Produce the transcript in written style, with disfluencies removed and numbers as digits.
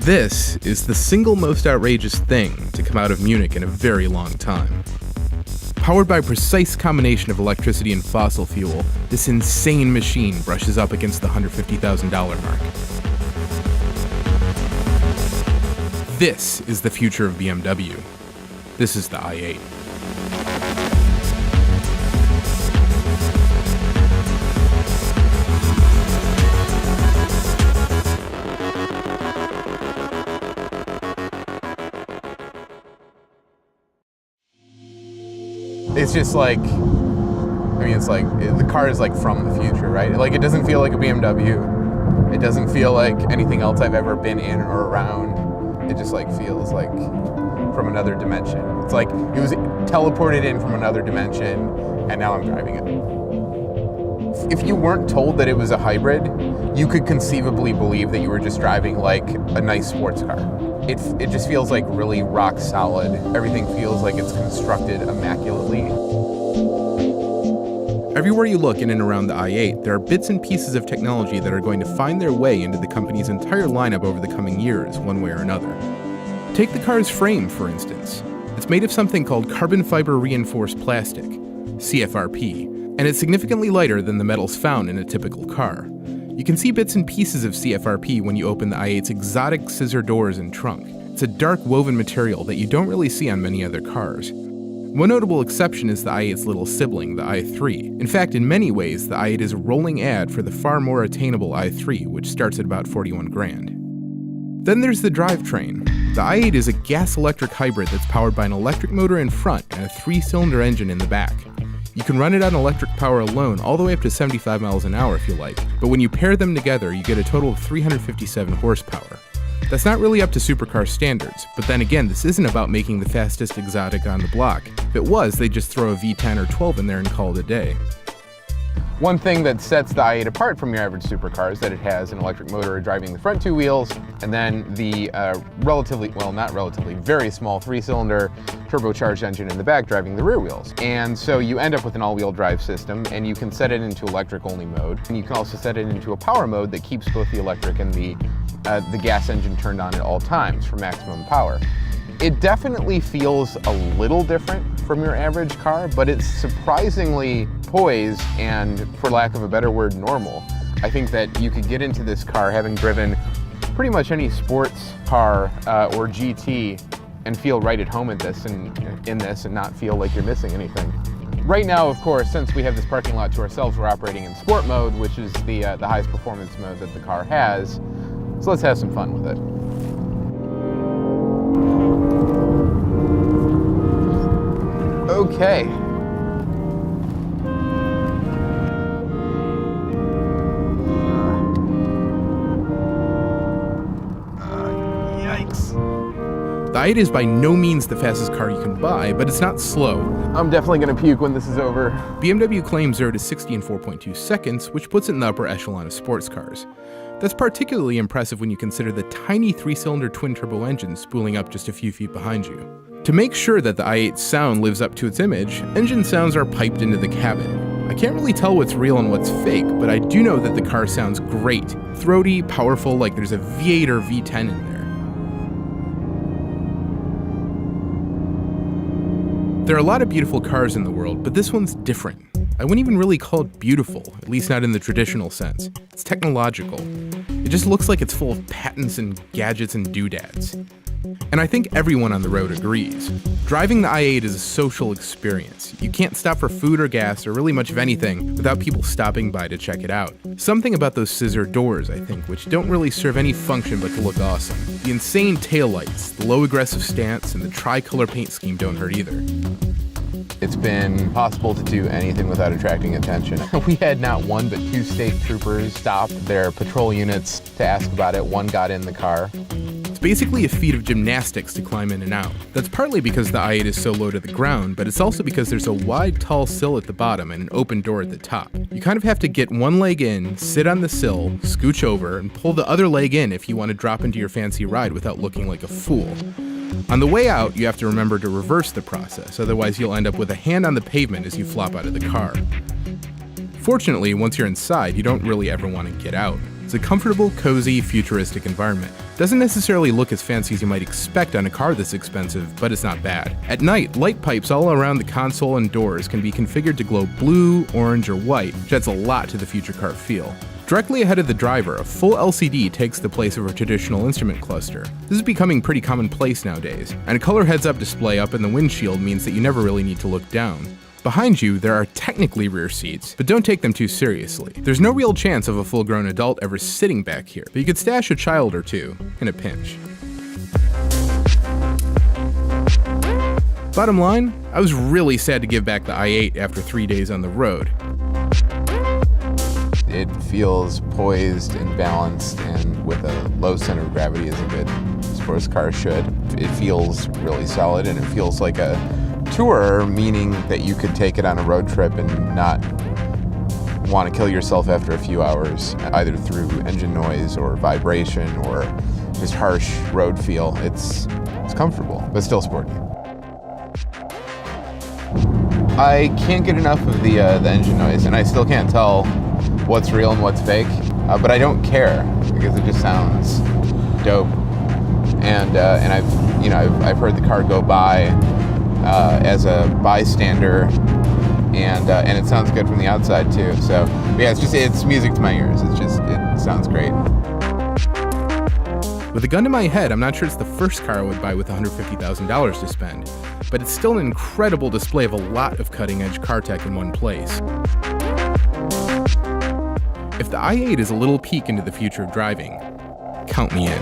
This is the single most outrageous thing to come out of Munich in a very long time. Powered by a precise combination of electricity and fossil fuel, this insane machine brushes up against the $150,000 mark. This is the future of BMW. This is the i8. It's just like, it's like, the car is like from the future, right? Like, it doesn't feel like a BMW. It doesn't feel like anything else I've ever been in or around. It just like feels like from another dimension. It's like it was teleported in from another dimension and now I'm driving it. If you weren't told that it was a hybrid, you could conceivably believe that you were just driving like a nice sports car. It just feels like really rock solid. Everything feels like it's constructed immaculately. Everywhere you look in and around the i8, there are bits and pieces of technology that are going to find their way into the company's entire lineup over the coming years, one way or another. Take the car's frame, for instance. It's made of something called carbon fiber reinforced plastic, CFRP, and it's significantly lighter than the metals found in a typical car. You can see bits and pieces of CFRP when you open the i8's exotic scissor doors and trunk. It's a dark woven material that you don't really see on many other cars. One notable exception is the i8's little sibling, the i3. In fact, in many ways, the i8 is a rolling ad for the far more attainable i3, which starts at about 41 grand. Then there's the drivetrain. The i8 is a gas-electric hybrid that's powered by an electric motor in front and a 3-cylinder engine in the back. You can run it on electric power alone all the way up to 75 miles an hour if you like, but when you pair them together, you get a total of 357 horsepower. That's not really up to supercar standards, but then again, this isn't about making the fastest exotic on the block. If it was, they'd just throw a V10 or 12 in there and call it a day. One thing that sets the i8 apart from your average supercar is that it has an electric motor driving the front 2 wheels, and then the very small 3-cylinder turbocharged engine in the back driving the rear wheels. And so you end up with an all-wheel drive system, and you can set it into electric-only mode. And you can also set it into a power mode that keeps both the electric and the gas engine turned on at all times for maximum power. It definitely feels a little different from your average car, but it's surprisingly poised and, for lack of a better word, normal. I think that you could get into this car having driven pretty much any sports car or GT and feel right at home in this and not feel like you're missing anything. Right now, of course, since we have this parking lot to ourselves, we're operating in sport mode, which is the highest performance mode that the car has. So let's have some fun with it. Okay. Yikes. The i8 is by no means the fastest car you can buy, but it's not slow. I'm definitely gonna puke when this is over. BMW claims 0 to 60 in 4.2 seconds, which puts it in the upper echelon of sports cars. That's particularly impressive when you consider the tiny 3-cylinder twin-turbo engine spooling up just a few feet behind you. To make sure that the i8's sound lives up to its image, engine sounds are piped into the cabin. I can't really tell what's real and what's fake, but I do know that the car sounds great. Throaty, powerful, like there's a V8 or V10 in there. There are a lot of beautiful cars in the world, but this one's different. I wouldn't even really call it beautiful, at least not in the traditional sense. It's technological. It just looks like it's full of patents and gadgets and doodads. And I think everyone on the road agrees. Driving the i8 is a social experience. You can't stop for food or gas or really much of anything without people stopping by to check it out. Something about those scissor doors, I think, which don't really serve any function but to look awesome. The insane taillights, the low aggressive stance, and the tricolor paint scheme don't hurt either. It's been impossible to do anything without attracting attention. We had not one but 2 state troopers stop their patrol units to ask about it. One got in the car. It's basically a feat of gymnastics to climb in and out. That's partly because the i8 is so low to the ground, but it's also because there's a wide, tall sill at the bottom and an open door at the top. You kind of have to get one leg in, sit on the sill, scooch over, and pull the other leg in if you want to drop into your fancy ride without looking like a fool. On the way out, you have to remember to reverse the process, otherwise you'll end up with a hand on the pavement as you flop out of the car. Fortunately, once you're inside, you don't really ever want to get out. It's It's a comfortable, cozy, futuristic environment. Doesn't necessarily look as fancy as you might expect on a car this expensive, but it's not bad. At night, light pipes all around the console and doors can be configured to glow blue, orange, or white, which adds a lot to the future car feel. Directly ahead of the driver, a full LCD takes the place of a traditional instrument cluster. This is becoming pretty commonplace nowadays, and a color heads-up display up in the windshield means that you never really need to look down. Behind you, there are technically rear seats, but don't take them too seriously. There's no real chance of a full-grown adult ever sitting back here, but you could stash a child or two in a pinch. Bottom line, I was really sad to give back the i8 after 3 days on the road. It feels poised and balanced and with a low center of gravity as a good sports car should. It feels really solid and it feels like a tourer, meaning that you could take it on a road trip and not want to kill yourself after a few hours, either through engine noise or vibration or just harsh road feel. It's comfortable, but still sporty. I can't get enough of the engine noise, and I still can't tell what's real and what's fake, but I don't care because it just sounds dope. And I've heard the car go by as a bystander, and it sounds good from the outside too. So yeah, it's music to my ears. It sounds great. With a gun to my head, I'm not sure it's the first car I would buy with $150,000 to spend, but it's still an incredible display of a lot of cutting-edge car tech in one place. If the i8 is a little peek into the future of driving, count me in.